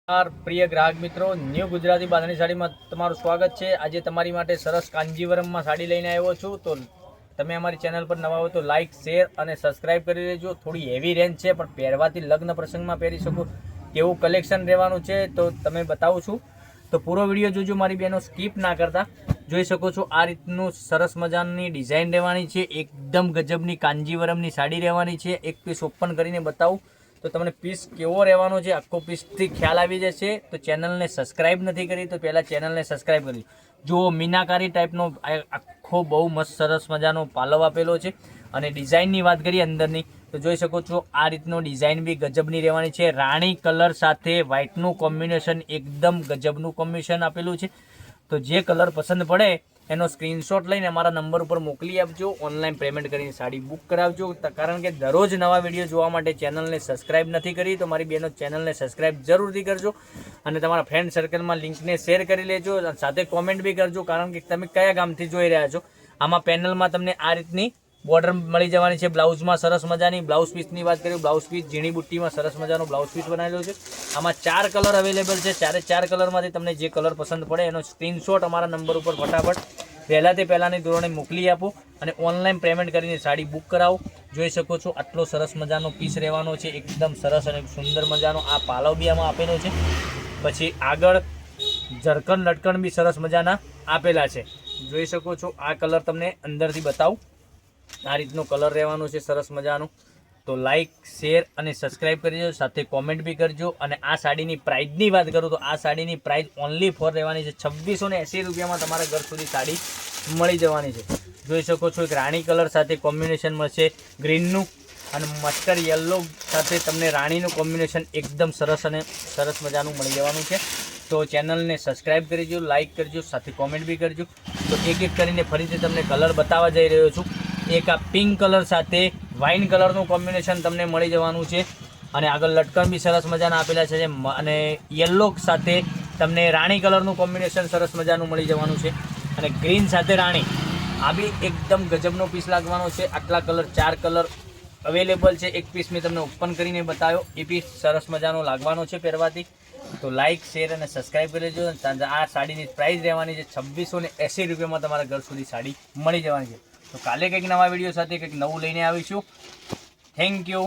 પ્રિય ગ્રાહક મિત્રો, ન્યૂ ગુજરાતી બાંધણી સાડીમાં તમારું સ્વાગત છે। આજે તમારી માટે સરસ કાંજીવરમમાં સાડી લઈને આવ્યો છું। તો તમે અમારી ચેનલ પર નવા હો તો લાઇક, શેર અને સબસ્ક્રાઇબ કરી લેજો। થોડી હેવી રેન્જ છે પણ પહેરવાથી લગ્ન પ્રસંગમાં પહેરી શકો તેવું કલેક્શન રહેવાનું છે। તો તમે બતાવું છું તો પૂરો વિડીયો જોજો મારી બહેનો, સ્કીપ ના કરતા। જોઈ શકો છો આ રીતનું સરસ મજાની ડિઝાઇન રહેવાની છે। એકદમ ગજબની કાંજીવરમની સાડી રહેવાની છે। એક પીસ ઓપન કરીને બતાવું તો તમને પીસ કેવો રહેવાનો છે આખો પીસથી ખ્યાલ આવી જશે। તો ચેનલને સબસ્ક્રાઇબ નથી કરી તો પહેલાં ચેનલને સબસ્ક્રાઇબ કરી જો મીનાકારી ટાઈપનો આખો બહુ મસ્ત સરસ મજાનો પાલવ આપેલો છે। અને ડિઝાઇનની વાત કરીએ અંદરની તો જોઈ શકો છો આ રીતનો ડિઝાઇન બી ગજબની રહેવાની છે। રાણી કલર સાથે વ્હાઇટનું કોમ્બિનેશન એકદમ ગજબનું કોમ્બિનેશન આપેલું છે। તો જે કલર પસંદ પડે એનો સ્ક્રીનશોટ લઈને અમારા નંબર ઉપર મોકલી આપજો। ઓનલાઈન પેમેન્ટ કરીને સાડી બુક કરાવજો। કારણ કે દરરોજ નવા વિડીયો જોવા માટે ચેનલને સબસ્ક્રાઇબ નથી કરી તો મારી બહેનો ચેનલને સબસ્ક્રાઇબ જરૂરથી કરજો। અને તમારા ફ્રેન્ડ સર્કલમાં લિંકને શેર કરી લેજો। સાથે કોમેન્ટ બી કરજો કારણ કે તમે કયા ગામથી જોઈ રહ્યા છો। આમાં પેનલમાં તમને આ રીતની બોર્ડર મળી જવાની છે। બ્લાઉઝમાં સરસ મજાની બ્લાઉઝ પીસની વાત કરીએ, બ્લાઉઝ પીસ ઝીણી બુટ્ટીમાં સરસ મજાનો બ્લાઉઝ પીસ બનાવેલો છે। આમાં 4 કલર અવેલેબલ છે। 4 કલરમાંથી તમને જે કલર પસંદ પડે એનો સ્ક્રીનશોટ અમારા નંબર ઉપર ફટાફટ પહેલાંથી પહેલાંની ધોરણે મોકલી આપો અને ઓનલાઈન પેમેન્ટ કરીને સાડી બુક કરાવો। જોઈ શકો છો આટલો સરસ મજાનો પીસ રહેવાનો છે, એકદમ સરસ અને સુંદર મજાનો આ પાલવ બી આમાં આપેલો છે। પછી આગળ ઝરકણ લટકણ બી સરસ મજાના આપેલા છે। જોઈ શકો છો આ કલર તમને અંદરથી બતાવું, આ રીતનો કલર રહેવાનો છે સરસ મજાનો। તો લાઇક, શેર અને સબસ્ક્રાઇબ કરજો, સાથે કોમેન્ટ બી કરજો। અને આ સાડીની પ્રાઇસની વાત કરું તો આ સાડીની પ્રાઇસ ઓનલી ફોર રહેવાની છે 2680 રૂપિયામાં તમારા ઘર સુધી સાડી મળી જવાની છે। જોઈ શકો છો એક રાણી કલર સાથે કોમ્બિનેશન મળશે ગ્રીનનું અને મસ્ટર્ડ યલો સાથે તમને રાણીનું કોમ્બિનેશન એકદમ સરસ અને સરસ મજાનું મળી જવાનું છે। તો ચેનલને સબસ્ક્રાઇબ કરજો, લાઇક કરજો, સાથે કોમેન્ટ બી કરજો। તો એક એક કરીને ફરીથી તમને કલર બતાવવા જઈ રહ્યો છું। એક આ પિંક કલર સાથે વાઇન કલરનું કોમ્બિનેશન તમને મળી જવાનું છે અને આગળ લટકણ બી સરસ મજાના આપેલા છે। અને યલો સાથે તમને રાણી કલરનું કોમ્બિનેશન સરસ મજાનું મળી જવાનું છે અને ગ્રીન સાથે રાણી આ બી એકદમ ગજબનો પીસ લાગવાનો છે। આટલા કલર 4 કલર અવેલેબલ છે। એક પીસ મેં તમને ઓપન કરીને બતાવ્યો, એ પીસ સરસ મજાનો લાગવાનો છે પહેરવાથી। તો લાઇક, શેર અને સબસ્ક્રાઇબ કરી લેજો। આ સાડીની પ્રાઇસ રહેવાની છે 2680 રૂપિયામાં તમારા ઘર સુધી સાડી મળી જવાની છે। તો કાલે કંઈક નવા વિડીયો સાથે કંઈક નવું લઈને આવીશું। Thank you.